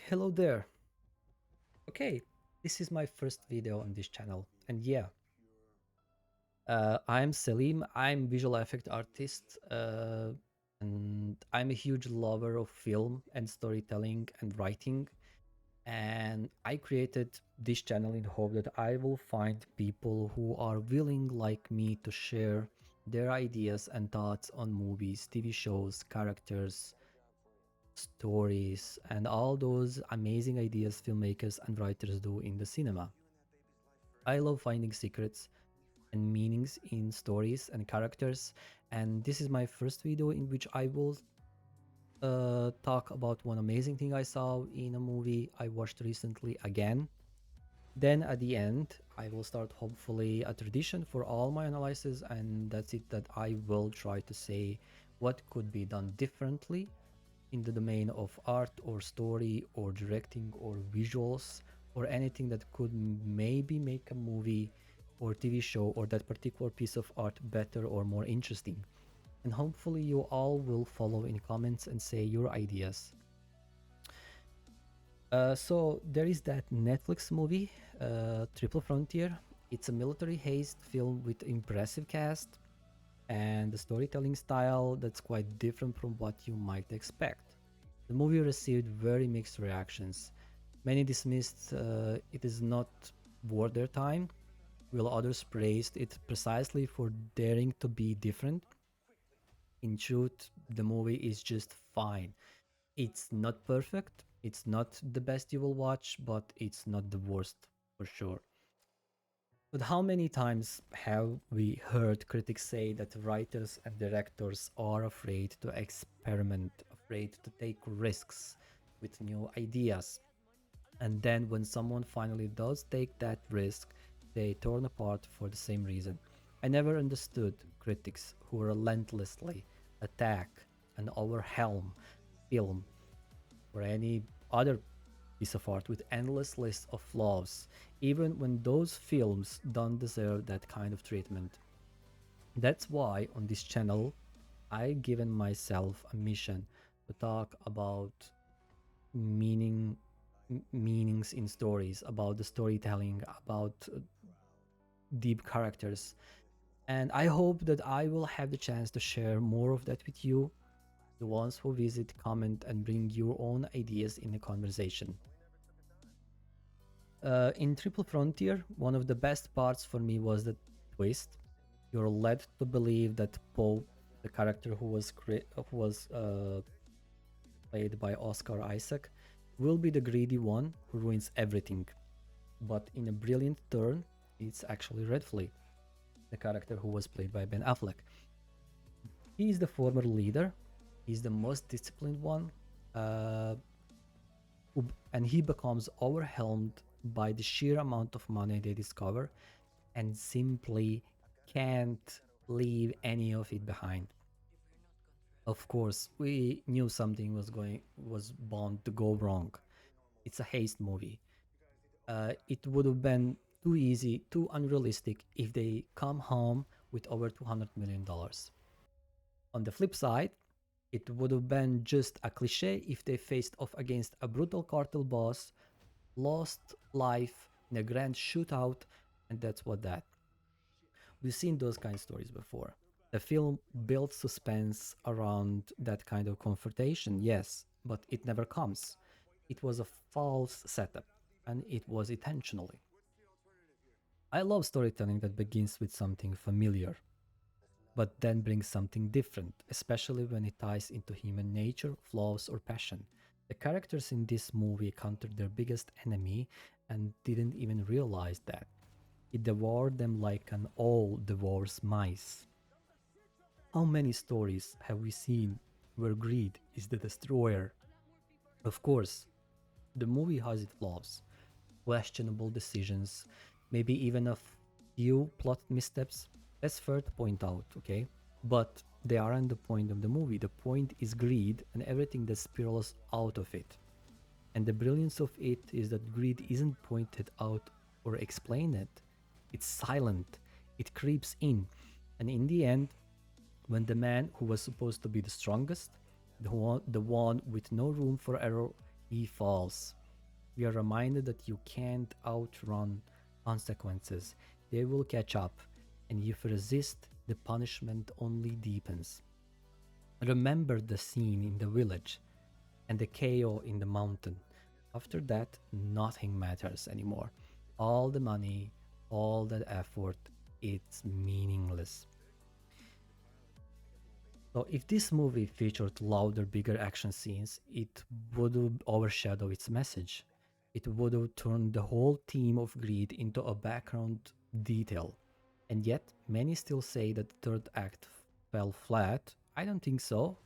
Hello there. Okay, this is my first video on this channel, and yeah, I'm Selim. I'm visual effect artist, and I'm a huge lover of film and storytelling and writing. And I created this channel in the hope that I will find people who are willing, like me, to share their ideas and thoughts on movies, TV shows, characters, stories, and all those amazing ideas filmmakers and writers do in the cinema. I love finding secrets and meanings in stories and characters, and this is my first video in which I will talk about one amazing thing I saw in a movie I watched recently again. Then at the end, I will start hopefully a tradition for all my analysis, and that's it, that I will try to say what could be done differently in the domain of art or story or directing or visuals or anything that could maybe make a movie or TV show or that particular piece of art better or more interesting. And hopefully you all will follow in comments and say your ideas. So there is that Netflix movie, Triple Frontier. It's a military heist film with impressive cast and a storytelling style that's quite different from what you might expect. The movie received very mixed reactions. Many dismissed it is not worth their time, while others praised it precisely for daring to be different. In truth, the movie is just fine. It's not perfect, it's not the best you will watch, but it's not the worst for sure. But how many times have we heard critics say that writers and directors are afraid to experiment, afraid to take risks with new ideas? And then when someone finally does take that risk, they torn apart for the same reason. I never understood critics who relentlessly attack and overwhelm film or any other piece of art with endless lists of flaws, even when those films don't deserve that kind of treatment. That's why on this channel I've given myself a mission to talk about meaning meanings in stories, about the storytelling, about deep characters. And I hope that I will have the chance to share more of that with you, the ones who visit, comment, and bring your own ideas in the conversation. In Triple Frontier, one of the best parts for me was the twist. You're led to believe that Poe, the character who was played by Oscar Isaac, will be the greedy one who ruins everything. But in a brilliant turn, it's actually Redfleet, the character who was played by Ben Affleck. He is the former leader. He's the most disciplined one, uh, and he becomes overwhelmed by the sheer amount of money they discover and simply can't leave any of it behind. Of course, we knew something was bound to go wrong. It's a heist movie. It would have been too easy, too unrealistic if they come home with over $200 million. On the flip side, it would have been just a cliche if they faced off against a brutal cartel boss, lost life in a grand shootout, and that's what that. We've seen those kind of stories before. The film built suspense around that kind of confrontation, yes, but it never comes. It was a false setup, and it was intentionally. I love storytelling that begins with something familiar, but then brings something different, especially when it ties into human nature, flaws, or passion. The characters in this movie encountered their biggest enemy and didn't even realize that. It devoured them like an owl devours mice. How many stories have we seen where greed is the destroyer? Of course, the movie has its flaws, questionable decisions, maybe even a few plot missteps. That's fair to point out, okay? But they aren't the point of the movie. The point is greed and everything that spirals out of it. And the brilliance of it is that greed isn't pointed out or explained. It's silent. It creeps in. And in the end, when the man who was supposed to be the strongest, the one with no room for error, he falls. We are reminded that you can't outrun consequences, they will catch up, and if you resist, the punishment only deepens. Remember the scene in the village and the chaos in the mountain. After that, nothing matters anymore. All the money, all that effort, it's meaningless. So, if this movie featured louder, bigger action scenes, it would have overshadowed its message. It would have turned the whole theme of greed into a background detail. And yet, many still say that the third act fell flat. I don't think so.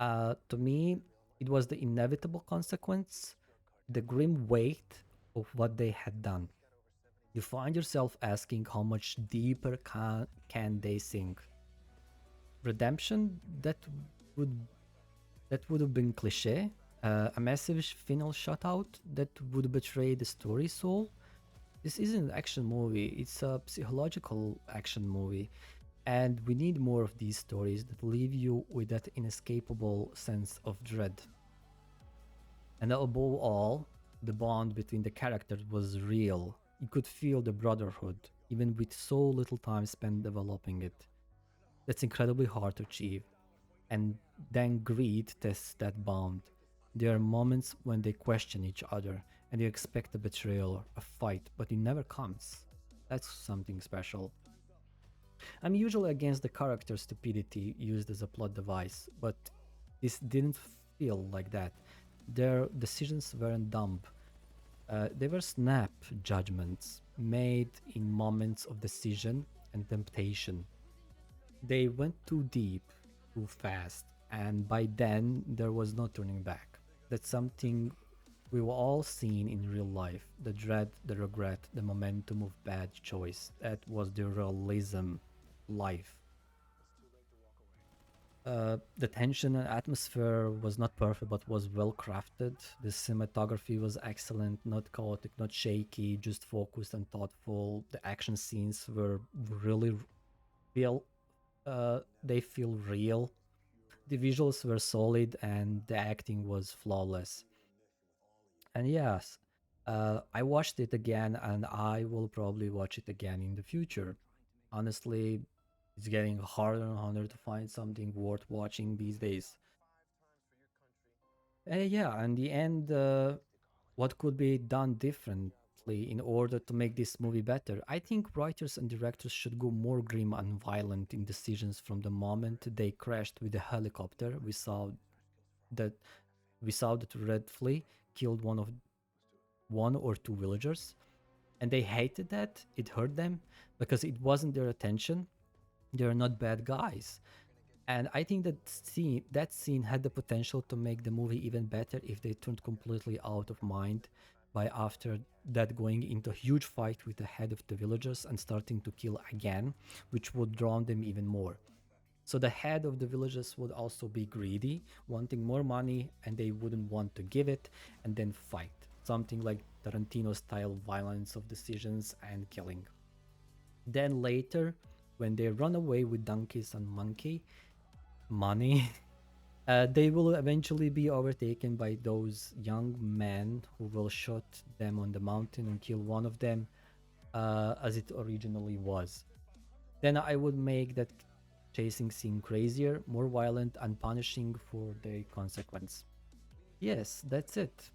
To me, it was the inevitable consequence, the grim weight of what they had done. You find yourself asking how much deeper can they sink. Redemption would that would have been cliche. A massive final shutout that would betray the story soul. This isn't an action movie; it's a psychological action movie, and we need more of these stories that leave you with that inescapable sense of dread. And above all, the bond between the characters was real. You could feel the brotherhood, even with so little time spent developing it. That's incredibly hard to achieve. And then greed tests that bond. There are moments when they question each other and you expect a betrayal, a fight, but it never comes. That's something special. I'm usually against the character stupidity used as a plot device, but this didn't feel like that. Their decisions weren't dumb. They were snap judgments made in moments of decision and temptation. They went too deep, too fast, and by then there was no turning back. That's something we've all seen in real life, the dread, the regret, the momentum of bad choice. That was the realism life. The tension and atmosphere was not perfect, but was well crafted. The cinematography was excellent, not chaotic, not shaky, just focused and thoughtful. The action scenes were really real. They feel real. The visuals were solid, and the acting was flawless. And yes, I watched it again, and I will probably watch it again in the future. Honestly, it's getting harder and harder to find something worth watching these days. Yeah, in the end, what could be done differently in order to make this movie better? I think writers and directors should go more grim and violent in decisions from the moment they crashed with the helicopter. That we saw that Red Flea killed one or two villagers, and they hated that. It hurt them because it wasn't their attention. They're not bad guys. And I think that scene had the potential to make the movie even better if they turned completely out of mind by after that going into a huge fight with the head of the villagers and starting to kill again, which would draw them even more. So the head of the villagers would also be greedy, wanting more money, and they wouldn't want to give it and then fight. Something like Tarantino style violence of decisions and killing. Then later, when they run away with donkeys and monkey money, they will eventually be overtaken by those young men who will shoot them on the mountain and kill one of them, as it originally was. Then I would make that chasing scene crazier, more violent, and punishing for the consequence. Yes, that's it.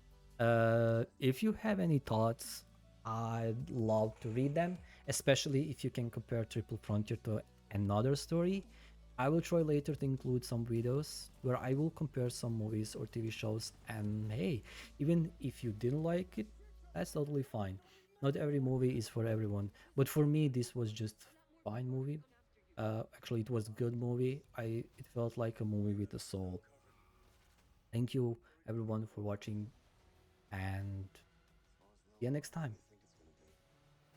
If you have any thoughts, I'd love to read them, especially if you can compare Triple Frontier to another story. I will try later to include some videos where I will compare some movies or TV shows, and hey, even if you didn't like it, that's totally fine. Not every movie is for everyone, but for me, this was just fine movie. Actually, it was good movie. It felt like a movie with a soul. Thank you everyone for watching, and see you next time.